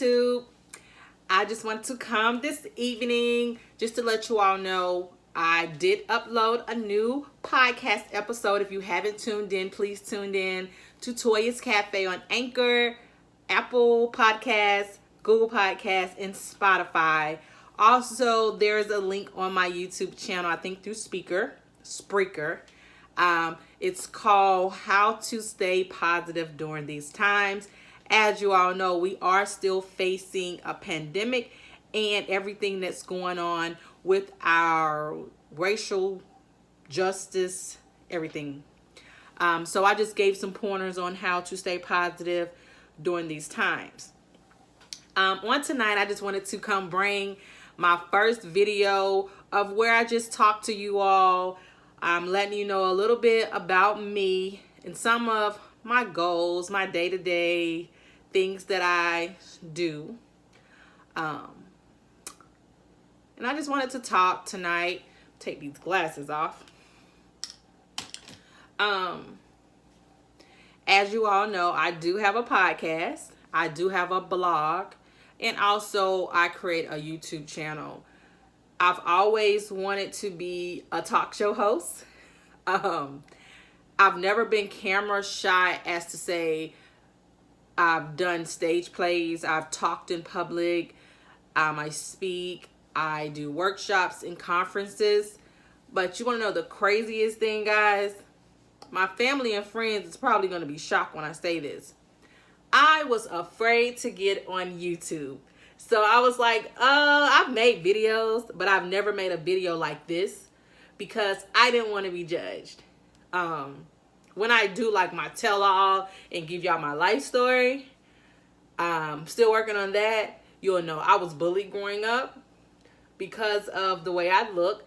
YouTube. I just want to come this evening just to let you all know I did upload a new podcast episode. If you haven't tuned in, please tune in to Toya's Cafe on Anchor, Apple Podcasts, Google Podcasts, and Spotify. Also, there's a link on my YouTube channel, I think through Spreaker. It's called How to Stay Positive During These Times. As you all know, we are still facing a pandemic and everything that's going on with our racial justice, everything. So I just gave some pointers on how to stay positive during these times. On tonight, I just wanted to come bring my first video of where I just talked to you all. I'm letting you know a little bit about me and some of my goals, my day-to-day things that I do. And I just wanted to talk tonight. Take these glasses off. As you all know, I do have a podcast. I do have a blog. And also, I create a YouTube channel. I've always wanted to be a talk show host. I've never been camera shy as to say I've done stage plays. I've talked in public. I speak. I do workshops and conferences. But you want to know the craziest thing, guys? My family and friends is probably going to be shocked when I say this. I was afraid to get on YouTube. So I was like, I've made videos, but I've never made a video like this because I didn't want to be judged. When I do like my tell-all and give y'all my life story, still working on that. You'll know I was bullied growing up because of the way I look.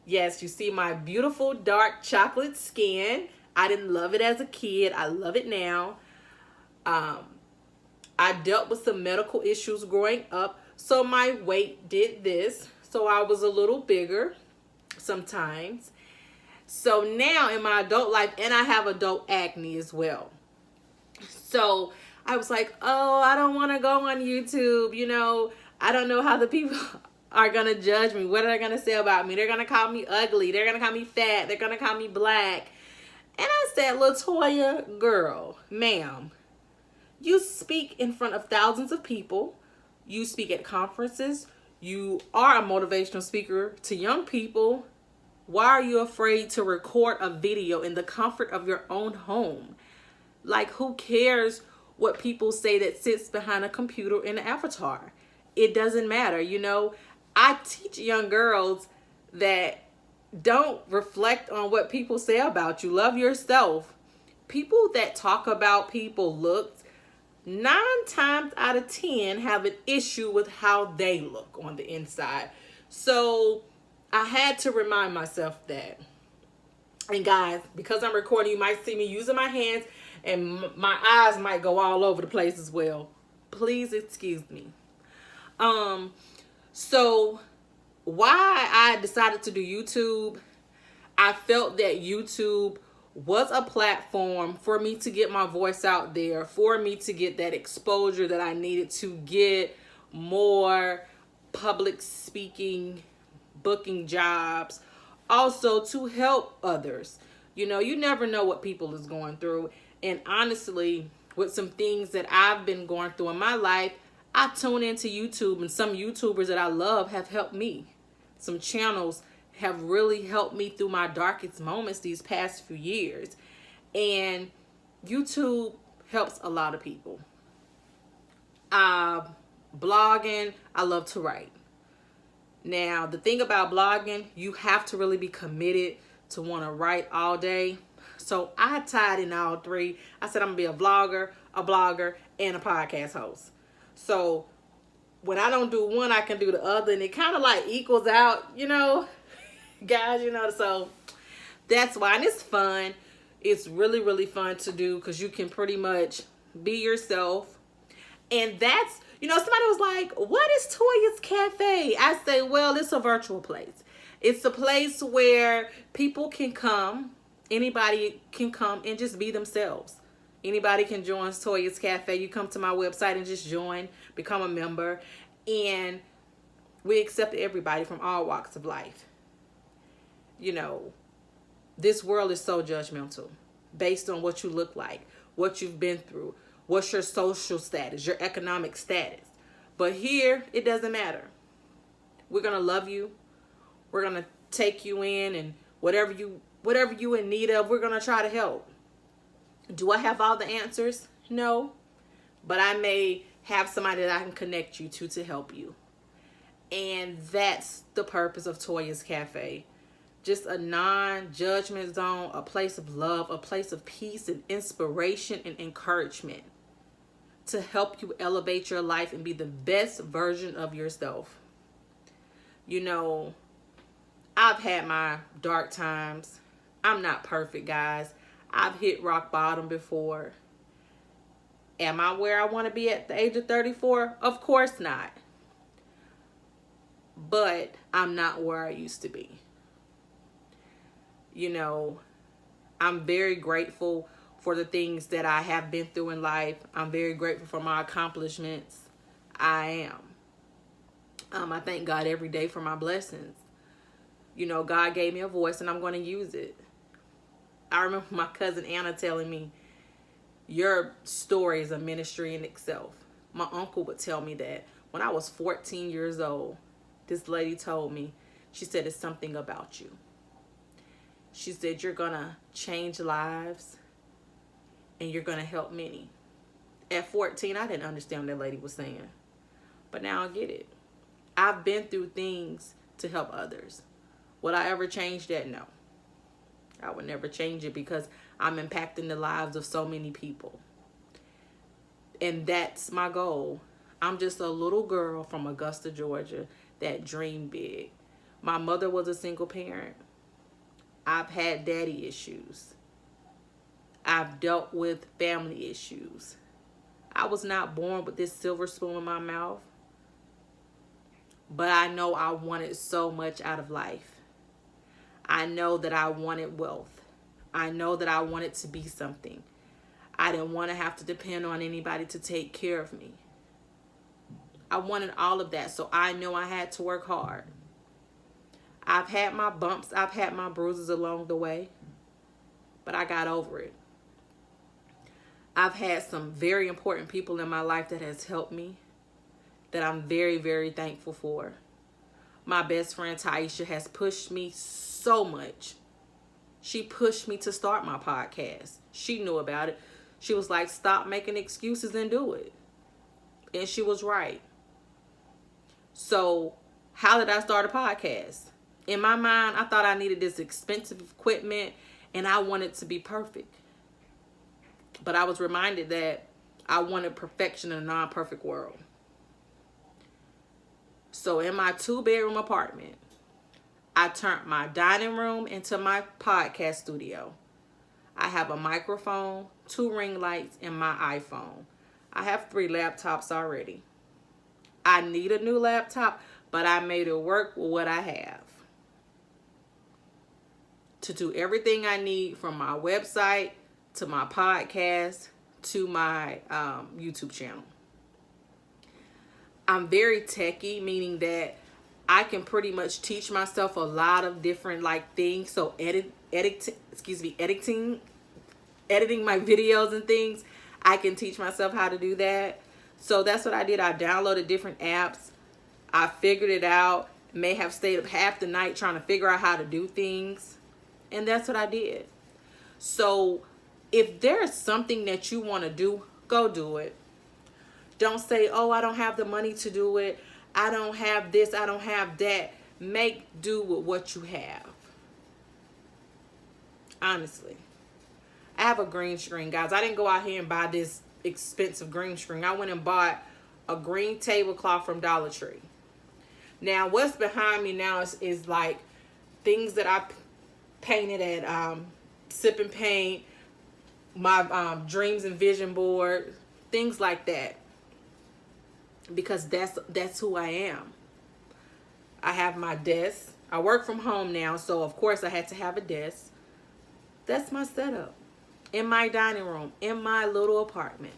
Yes, you see my beautiful dark chocolate skin. I didn't love it as a kid. I love it now. I dealt with some medical issues growing up, so my weight did this. So I was a little bigger sometimes. So now in my adult life, and I have adult acne as well. So I was like, oh, I don't want to go on YouTube. You know, I don't know how the people are going to judge me. What are they going to say about me? They're going to call me ugly. They're going to call me fat. They're going to call me black. And I said, Latoya, girl, ma'am, you speak in front of thousands of people. You speak at conferences. You are a motivational speaker to young people. Why are you afraid to record a video in the comfort of your own home? Like, who cares what people say that sits behind a computer in an avatar? It doesn't matter. You know, I teach young girls that don't reflect on what people say about you. Love yourself. People that talk about people looks, 9 times out of 10 have an issue with how they look on the inside. So I had to remind myself that. And guys, because I'm recording, you might see me using my hands and my eyes might go all over the place as well. Please excuse me. So why I decided to do YouTube, I felt that YouTube was a platform for me to get my voice out there, for me to get that exposure that I needed to get more public speaking, booking jobs, also to help others. You know, you never know what people is going through. And honestly, with some things that I've been going through in my life, I tune into YouTube, and some YouTubers that I love have helped me. Some channels have really helped me through my darkest moments these past few years. And YouTube helps a lot of people. Blogging, I love to write. Now, the thing about blogging, you have to really be committed to want to write all day. So I tied in all three. I said I'm going to be a vlogger, a blogger, and a podcast host. So when I don't do one, I can do the other. And it kind of like equals out, you know, guys, you know. So that's why. And it's fun. It's really, really fun to do because you can pretty much be yourself. And that's, you know, somebody was like, what is Toya's Cafe? I say, well, it's a virtual place. It's a place where people can come. Anybody can come and just be themselves. Anybody can join Toya's Cafe. You come to my website and just join, become a member. And we accept everybody from all walks of life. You know, this world is so judgmental based on what you look like, what you've been through, what's your social status, your economic status. But here, it doesn't matter. We're going to love you. We're going to take you in, and whatever you in need of, we're going to try to help. Do I have all the answers? No. But I may have somebody that I can connect you to help you. And that's the purpose of Toya's Cafe. Just a non-judgment zone, a place of love, a place of peace and inspiration and encouragement to help you elevate your life and be the best version of yourself. You know, I've had my dark times. I'm not perfect, guys. I've hit rock bottom before. Am I where I want to be at the age of 34? Of course not. But I'm not where I used to be. You know, I'm very grateful for the things that I have been through in life. I'm very grateful for my accomplishments. I am. I thank God every day for my blessings. You know, God gave me a voice and I'm going to use it. I remember my cousin Anna telling me, your story is a ministry in itself. My uncle would tell me that when I was 14 years old. This lady told me, she said, it's something about you. She said, you're going to change lives and you're going to help many. At 14, I didn't understand what that lady was saying. But now I get it. I've been through things to help others. Would I ever change that? No. I would never change it because I'm impacting the lives of so many people. And that's my goal. I'm just a little girl from Augusta, Georgia that dreamed big. My mother was a single parent. I've had daddy issues. I've dealt with family issues. I was not born with this silver spoon in my mouth. But I know I wanted so much out of life. I know that I wanted wealth. I know that I wanted to be something. I didn't want to have to depend on anybody to take care of me. I wanted all of that, so I know I had to work hard. I've had my bumps, I've had my bruises along the way, but I got over it. I've had some very important people in my life that has helped me, that I'm very, very thankful for. My best friend Taisha has pushed me so much. She pushed me to start my podcast. She knew about it. She was like, stop making excuses and do it. And she was right. So how did I start a podcast? In my mind, I thought I needed this expensive equipment and I wanted to be perfect. But I was reminded that I wanted perfection in a non-perfect world. So in my 2-bedroom apartment, I turned my dining room into my podcast studio. I have a microphone, 2 ring lights, and my iPhone. I have 3 laptops already. I need a new laptop, but I made it work with what I have to do everything I need, from my website to my podcast to my YouTube channel. I'm very techie, meaning that I can pretty much teach myself a lot of different things. So editing my videos and things, I can teach myself how to do that. So that's what I did. I downloaded different apps. I figured it out. May have stayed up half the night trying to figure out how to do things. And that's what I did. So if there's something that you want to do, go do it. Don't say, oh, I don't have the money to do it. I don't have this. I don't have that. Make do with what you have. Honestly. I have a green screen, guys. I didn't go out here and buy this expensive green screen. I went and bought a green tablecloth from Dollar Tree. Now, what's behind me now is like things that I painted at Sip and Paint, my dreams and vision board, things like that. Because that's who I am. I have my desk. I work from home now, so of course I had to have a desk. That's my setup. in my dining room, in my little apartment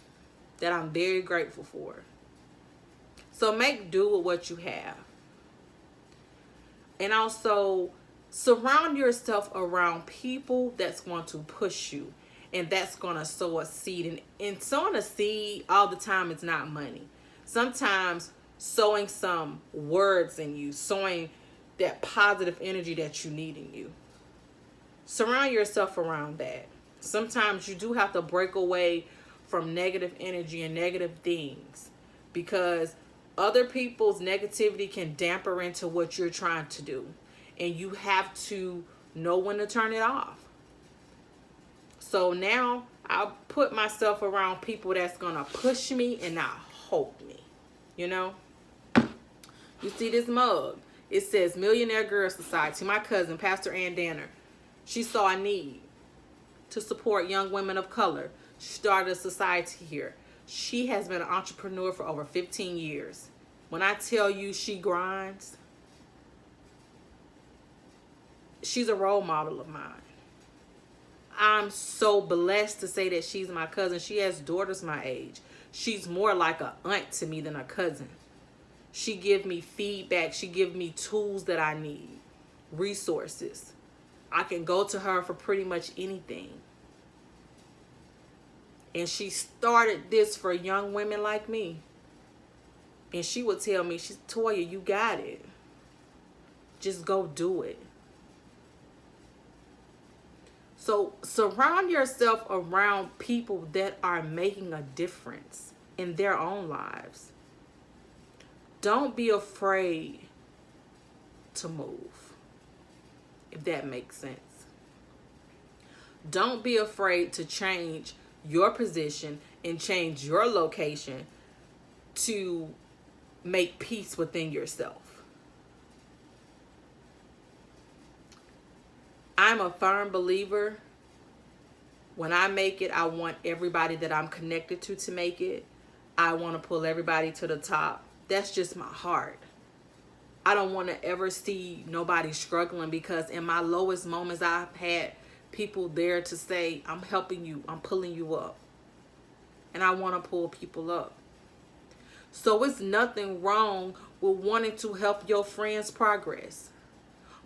that I'm very grateful for. So make do with what you have. And also surround yourself around people that's going to push you and that's going to sow a seed. And sowing a seed all the time is not money. Sometimes sowing some words in you, sowing that positive energy that you need in you. Surround yourself around that. Sometimes you do have to break away from negative energy and negative things, because other people's negativity can damper into what you're trying to do. And you have to know when to turn it off. So now I put myself around people that's going to push me and not hold me. You know? You see this mug. It says Millionaire Girls Society. My cousin, Pastor Ann Danner, she saw a need to support young women of color. She started a society here. She has been an entrepreneur for over 15 years. When I tell you she grinds, she's a role model of mine. I'm so blessed to say that she's my cousin. She has daughters my age. She's more like an aunt to me than a cousin. She give me feedback. She give me tools that I need, resources. I can go to her for pretty much anything. And she started this for young women like me. And she would tell me, Toya, you got it. Just go do it. So surround yourself around people that are making a difference in their own lives. Don't be afraid to move, if that makes sense. Don't be afraid to change your position and change your location to make peace within yourself. I'm a firm believer. When I make it, I want everybody that I'm connected to make it. I want to pull everybody to the top. That's just my heart. I don't want to ever see nobody struggling, because in my lowest moments, I've had people there to say, I'm helping you, I'm pulling you up. And I want to pull people up. So it's nothing wrong with wanting to help your friends progress.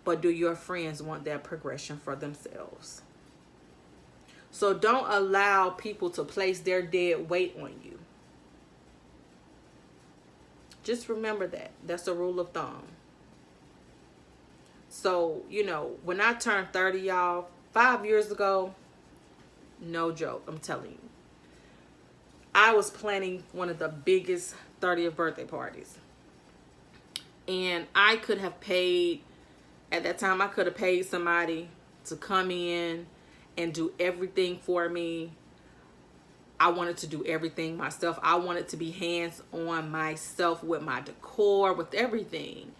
But do your friends want that progression for themselves? So don't allow people to place their dead weight on you. Just remember that. That's a rule of thumb. So, when I turned 30, y'all, 5 years ago, no joke, I'm telling you, I was planning one of the biggest 30th birthday parties. And I could have paid, at that time, I could have paid somebody to come in and do everything for me. I wanted to do everything myself. I wanted to be hands-on myself with my decor, with everything.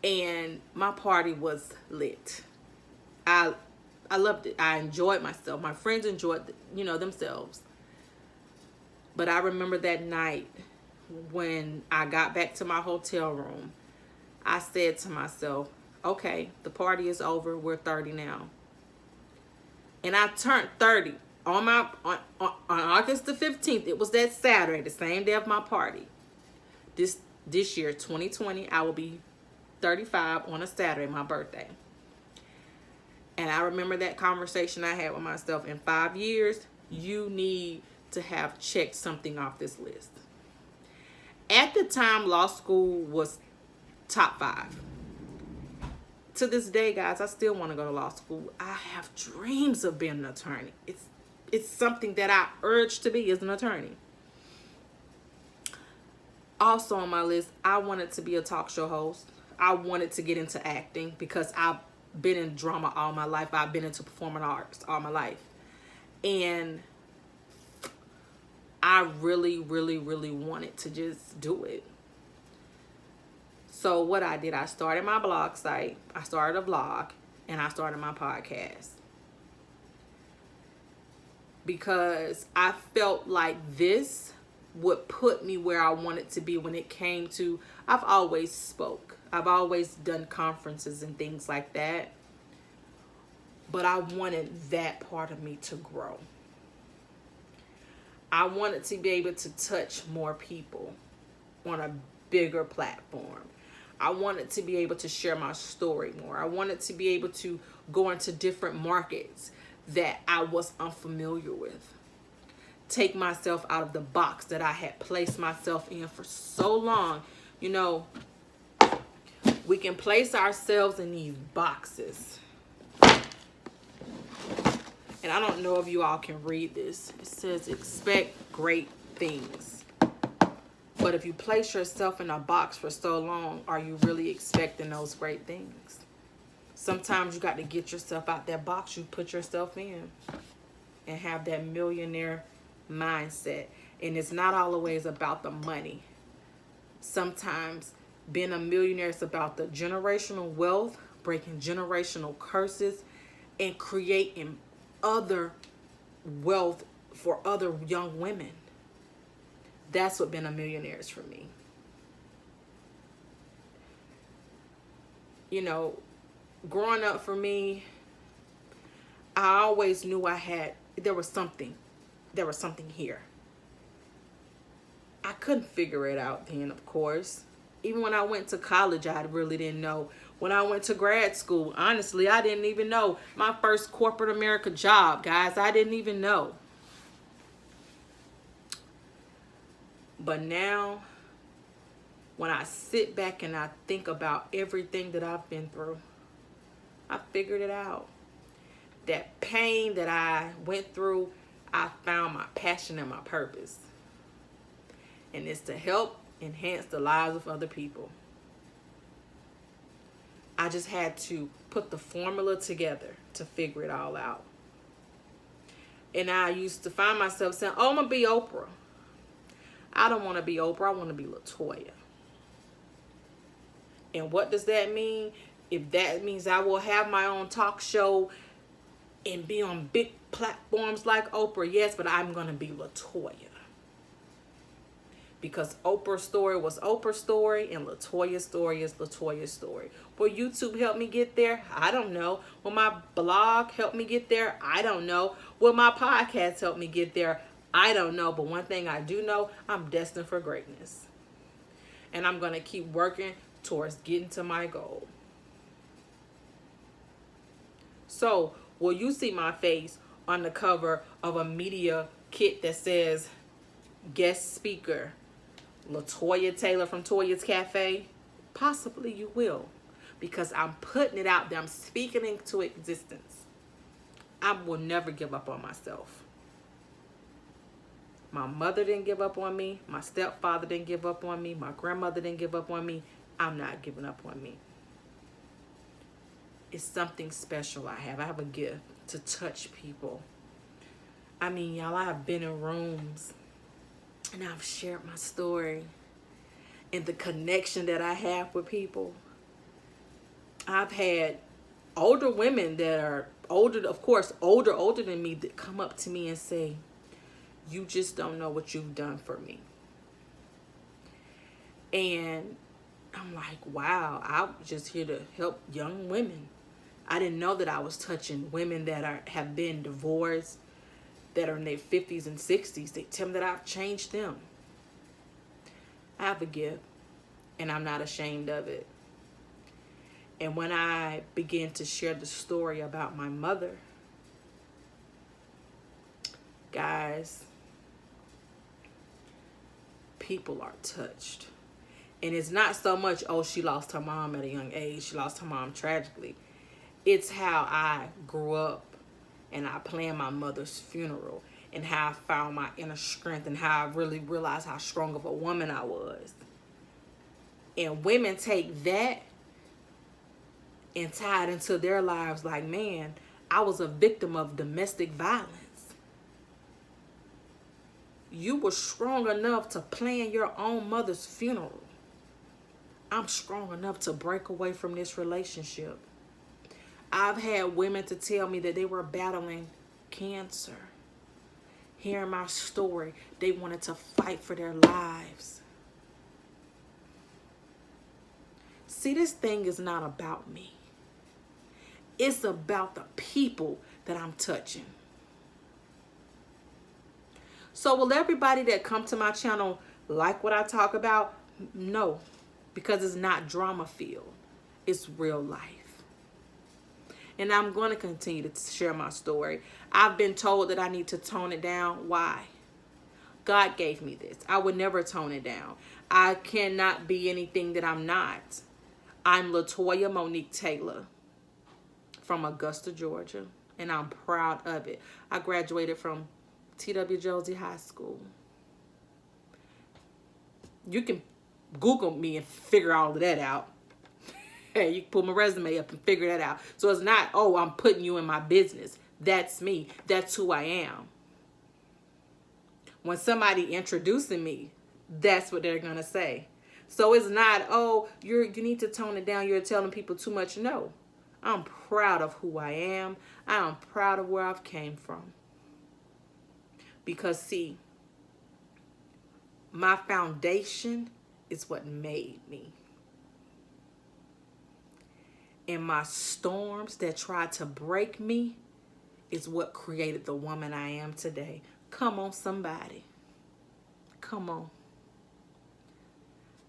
And my party was lit. I loved it. I enjoyed myself. My friends enjoyed, themselves. But I remember that night when I got back to my hotel room, I said to myself, okay, the party is over. We're 30 now. And I turned 30 on August the 15th. It was that Saturday, the same day of my party. This year, 2020, I will be 35 on a Saturday, my birthday. And I remember that conversation I had with myself. In 5 years, you need to have checked something off this list. At the time, law school was top 5. To this day, guys, I still want to go to law school. I have dreams of being an attorney. It's something that I urge to be as an attorney. Also on my list, I wanted to be a talk show host. I wanted to get into acting because I've been in drama all my life. I've been into performing arts all my life. And I really, really, really wanted to just do it. So what I did, I started my blog site, I started a vlog, and I started my podcast. Because I felt like this would put me where I wanted to be when it came to, I've always spoke. I've always done conferences and things like that. but I wanted that part of me to grow. I wanted to be able to touch more people on a bigger platform. I wanted to be able to share my story more. I wanted to be able to go into different markets that I was unfamiliar with. Take myself out of the box that I had placed myself in for so long. You know, we can place ourselves in these boxes. And I don't know if you all can read this. It says, expect great things. But if you place yourself in a box for so long, are you really expecting those great things? Sometimes you got to get yourself out that box you put yourself in and have that millionaire mindset. And it's not always about the money. Sometimes being a millionaire is about the generational wealth, breaking generational curses, and creating other wealth for other young women. That's what being a millionaire is for me. You know, growing up for me, I always knew there was something here. I couldn't figure it out then, of course. Even when I went to college, I really didn't know. When I went to grad school, honestly, I didn't even know. My first corporate America job, guys, I didn't even know. But now, when I sit back and I think about everything that I've been through, I figured it out. That pain that I went through, I found my passion and my purpose. And it's to help enhance the lives of other people. I just had to put the formula together to figure it all out. And I used to find myself saying, oh, I'm going to be Oprah. I don't want to be Oprah. I want to be Latoya. And what does that mean? If that means I will have my own talk show and be on big platforms like Oprah, yes, but I'm going to be Latoya. Because Oprah's story was Oprah's story and Latoya's story is Latoya's story. Will YouTube help me get there? I don't know. Will my blog help me get there? I don't know. Will my podcast help me get there? I don't know. But one thing I do know, I'm destined for greatness. And I'm going to keep working towards getting to my goal. So, will you see my face on the cover of a media kit that says guest speaker Latoya Taylor from Toya's Cafe? Possibly you will, because I'm putting it out there. I'm speaking into existence. I will never give up on myself. My mother didn't give up on me. My stepfather didn't give up on me. My grandmother didn't give up on me. I'm not giving up on me. It's something special I have. I have a gift to touch people. I mean, y'all, I have been in rooms and I've shared my story and the connection that I have with people. I've had older women that are older, of course, older than me, that come up to me and say, you just don't know what you've done for me. And I'm like, wow, I'm just here to help young women. I didn't know that I was touching women that have been divorced, that are in their 50s and 60s. They tell me that I've changed them. I have a gift, and I'm not ashamed of it. And when I began to share the story about my mother, guys, people are touched. And it's not so much, oh, she lost her mom at a young age. She lost her mom tragically. It's how I grew up and I planned my mother's funeral and how I found my inner strength and how I really realized how strong of a woman I was. And women take that and tie it into their lives like, man, I was a victim of domestic violence. You were strong enough to plan your own mother's funeral. I'm strong enough to break away from this relationship. I've had women to tell me that they were battling cancer. Hearing my story, they wanted to fight for their lives. See, this thing is not about me. It's about the people that I'm touching. So will everybody that come to my channel like what I talk about? No, because it's not drama filled. It's real life. And I'm going to continue to share my story. I've been told that I need to tone it down. Why? God gave me this. I would never tone it down. I cannot be anything that I'm not. I'm Latoya Monique Taylor from Augusta, Georgia, and I'm proud of it. I graduated from T.W. Josie High School. You can Google me and figure all of that out. Hey, you can pull my resume up and figure that out. So it's not, oh, I'm putting you in my business. That's me. That's who I am. When somebody introducing me, that's what they're going to say. So it's not, oh, you need to tone it down. You're telling people too much. No. I'm proud of who I am. I am proud of where I've came from. Because, see, my foundation is what made me. And my storms that tried to break me is what created the woman I am today. Come on, somebody. Come on.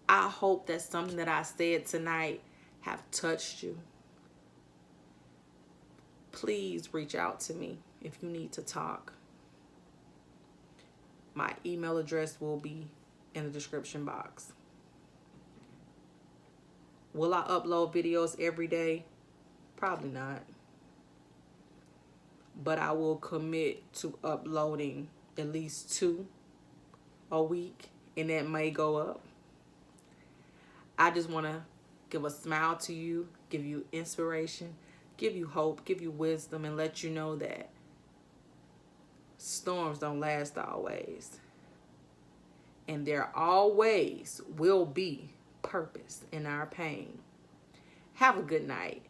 I hope that something that I said tonight have touched you. Please reach out to me if you need to talk. My email address will be in the description box. Will I upload videos every day? Probably not. But I will commit to uploading at least 2 a week, and that may go up. I just want to give a smile to you, give you inspiration, give you hope, give you wisdom, and let you know that storms don't last always. And there always will be purpose in our pain. Have a good night.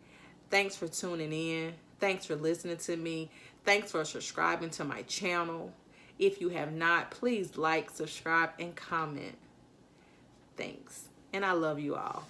Thanks for tuning in. Thanks for listening to me. Thanks for subscribing to my channel. If you have not, please like, subscribe, and comment. Thanks. And I love you all.